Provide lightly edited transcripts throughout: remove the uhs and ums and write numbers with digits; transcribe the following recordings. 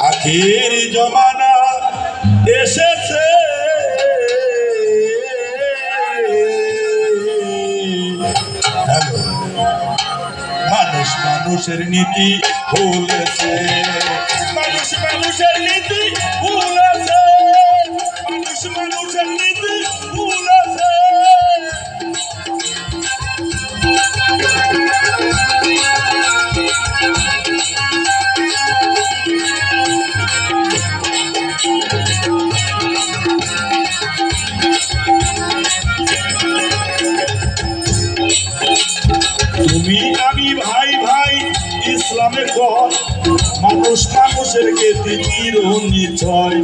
আখির জমানা এসেছে, মানুষ মানুষের নীতি ভুলেছে, মানুষ মানুষের নীতি ভুলেছে, মানুষ মানুষের নীতি ভুলেছে। তুমি আমি ভাই ভাই ইসলামের ঘর, মানুষ মানুষের গেতি চিরনিশ্চয়।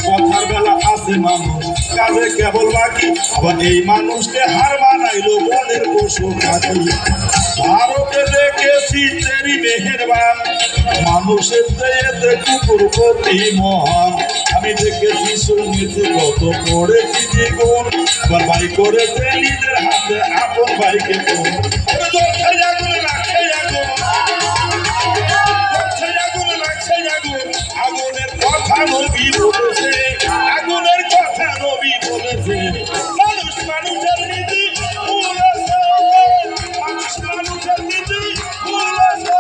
কথার বেলা আছে মানুষ, কাজে কেবল বাকি, আবার এই মানুষকে হার বানাইলো বনের পশু পাখি। ভারতে দেখেছি তেরি মেহেরবান, মানুষের চেয়েতে কুকুর প্রতি মহান। আমি দেখেছি শুনেছি কত করেছি জীবন, আবার ভাই করেছে নিজের হাতে আপন ভাইকে ফোন। আগুনের কথা নবী বলেছে, আগুনের কথা নবী বলেছে। মানুষ মানুষের নীতি ভুলেছে, মানুষ মানুষের নীতি ভুলেছে।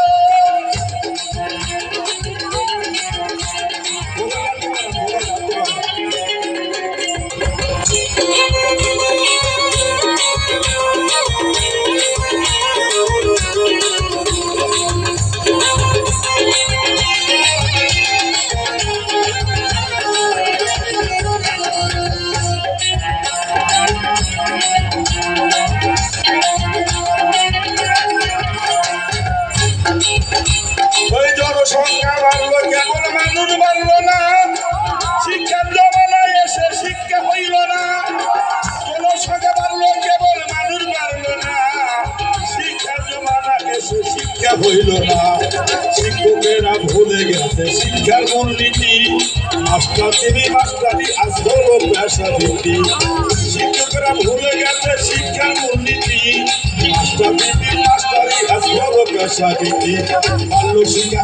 ওই জনসংখ্যা বাড়লো, কেবল মানুষ বাড়লো না, শিক্ষার জমানায় এসে শিক্ষা হইল না। জনসংখ্যা বাড়লো, কেবল মানুষ বাড়লো না, শিক্ষার জমানায় এসে শিক্ষা হইল না। শিক্ষকেরা ভুলে গেছে শিক্ষার মূলনীতি, মাস্টার তিনি মাস্টারি আজ হলো পেশা ভিত্তি। শিক্ষকেরা ভুলে গেছে শিক্ষার মূলনীতি, মাস্টার তিনি মাস্টারি আজ হলো পেশা ভিত্তি। বাল্য শিক্ষা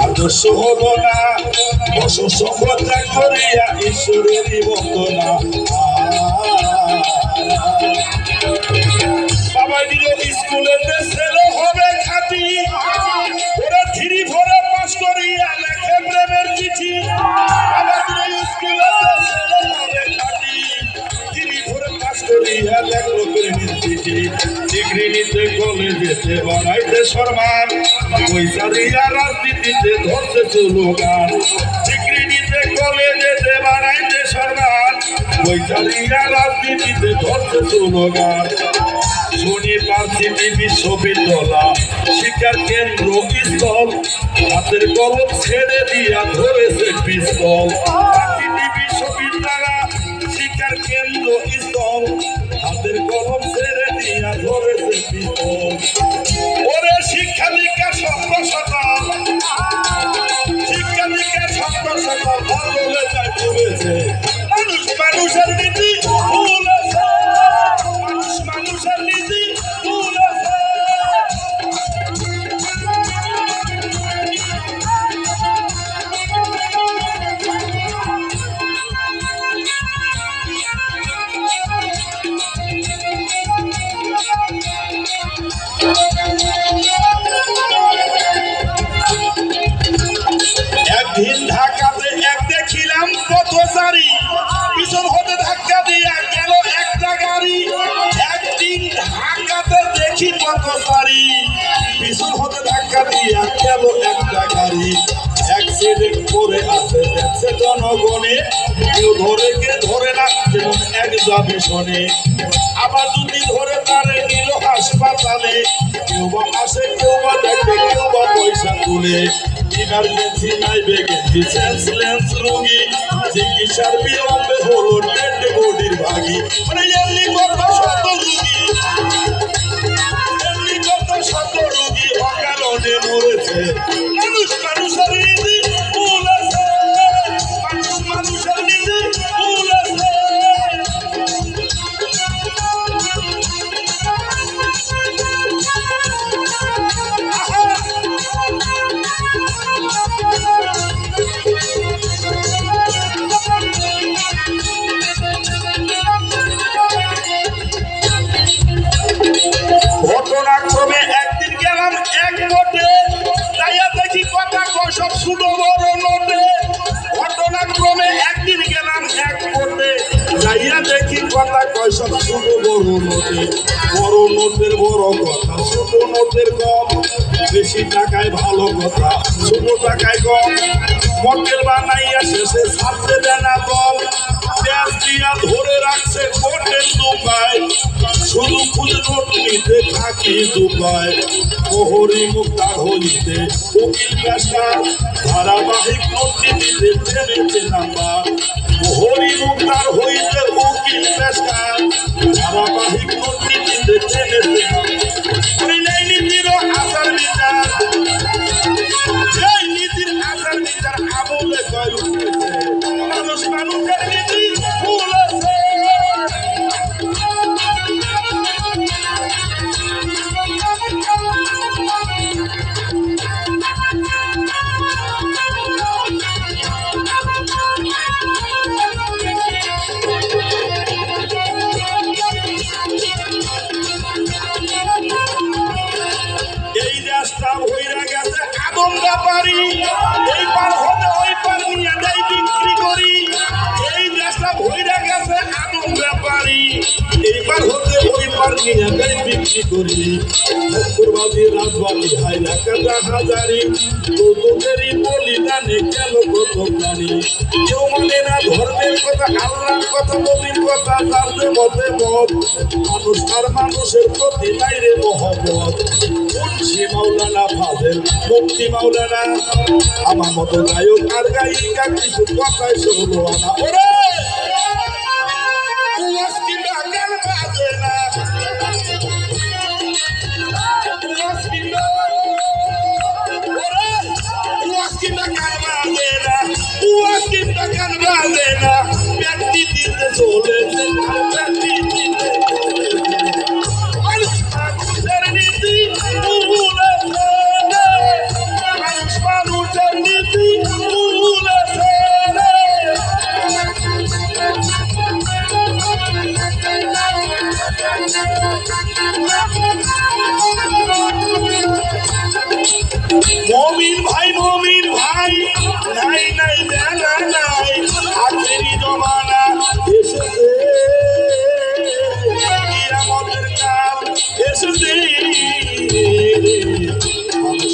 আদর্শ হলো না, অসংখ্য ত্যাগ করিয়া ঈশ্বরেরই বন্দনা। বাবা দিল স্কুলেতে ছেলে হবে খাঁটি, ওরা ধীরে ভরে পাস করিয়া লেখে প্রেমের চিঠি। বাবা দিল স্কুলেতে ছেলে হবে খাঁটি, ধীরে ভরে পাস করিয়া লেখলো প্রেমের চিঠি। ডিগ্রি নিতে কলেজেতে বানাইতে সম্মান, পয়সা দিয়া রাজনীতিতে ধরছে স্লোগান। ডিগ্রি নিতে কলেজেতে বানাইতে সম্মান, পয়সা দিয়া রাজনীতিতে ধরছে স্লোগান। শনিবার সিটি বিশ্ববিদ্যালয় শিক্ষার কেন্দ্র স্থল, হাতের কলম ছেড়ে দিয়া ধরেছে পিস্তল। সিটি বিশ্ববিদ্যালয় শিক্ষার কেন্দ্র স্থল, হাতের কলম ছেড়ে দিয়া ধরেছে পিস্তল। ওরে শিক্ষা দীক্ষা সত্য সকাল, শিক্ষা দীক্ষা সত্য সকাল বলে যায় ডুবেছে। মানুষ মানুষের নীতি ভুলেছে, মানুষ মানুষের নীতি ভুলেছে। একদিন ঢাকাতে এক দেখিলাম পথচারী, পিছন হতে ধাক্কা দিয়া গেল একটা গাড়ি। একদিন ঢাকাতে দেখি পথচারী, পিছন হতে ধাক্কা দিয়া গেল একটা গাড়ি। অ্যাক্সিডেন্ট করে আছে দেখছে জনগণে, কেউ ধরে কে ধরে না, যেমন এক যাবে শোনে। আবার যদি ধরে তারে নিল হাসপাতালে, কেউ বা আসে কেউ বা দেখে কেউ বা পয়সা তুলে। ইমার্জেন্সি নাই ভ্যাকেন্সি, সেন্সলেস রোগী, চিকিৎসার বিলম্বে হলো ডেড বডির ভাগি। মানে এমনি কত শত রোগী, এমনি কত শত রোগী অকারণে মরেছে। মানুষ মানুষের নীতি ভুলেছে, মানুষ মানুষের নীতি ভুলেছে। ঘটনাক্রমে একদিন গেলাম এক নোটে, যাইয়া দেখি কথা কয় সব ছোট বড় নোটে। ঘটনাক্রমে একদিন গেলাম এক নোটে, যাইয়া দেখি কথা কয় সব ছোট বড় নোটে। বড় নোটের বড় কথা, ছোট নোটের কম। বেশি টাকায় ভালো কথা, ছোট টাকায় কম। মক্কেল বানাইয়া শেষে ছাড়তে দেয় না দল, পেঁয়াজ দিয়া ধরে রাখছে কোটের দুপায়। শুধু খুঁজে নোট নিতে থাকি দুপায়। প্রহরী মুক্তার হইতে উকিল পেশকার, ধারাবাহিক নোটটি দিতে টেনেছে নাম্বার। প্রহরী মুক্তার হইতে উকিল পেশকার, ধারাবাহিক নোটটি দিতে টেনেছে নাম্বার। নীতির আচার বিচার, এই নীতির আচার বিচার আমলে কয় উঠেছে, মানুষ মানুষের নীতি ভুলেছে। এই দেশটা ভইরা গেছে আদম ব্যাপারী, এই পার হতে ওই পার নিয়ে যাই বিক্রি করি। এই দেশটা ভইরা গেছে আদম ব্যাপারী, এই পার হতে ওই পার নিয়ে যাই বিক্রি করি। ঠাকুরবাজি রাজবাড়ি হাইলা কাজা হাজারি, তোদেরই বলিদানে গেল কত প্রাণী। কেউ মানে না ধর্মের কথা, আল্লাহর কথা, নবীর কথা, তাদের মতে মত। মানুষ আর মানুষের প্রতি নাই রে মহব্বত। মুন্সি মাওলানা ফাজেল, মুফতি মাওলানা, আমার মতো গায়ক আর গায়িকা কিছু কথাই শুনলো না। ওরে মুসকিনরা গান বাজে না, মুসকিনরা, ওরে মুসকিনরা গান বাজে না, মুসকিনরা গান বাজে না। ব্যক্তি দিতে চলেছে, ব্যক্তি দিতে চলেছে। মানুষের নীতি ভুলেছে, মানুষ মানুষের নীতি ভুলেছে। মমিন ভাই, মমিন ভাই, নাই নাই বেলা নাই, আখেরি জমানা এসেছে, কিয়ামতের কাল এসেছে। মানুষ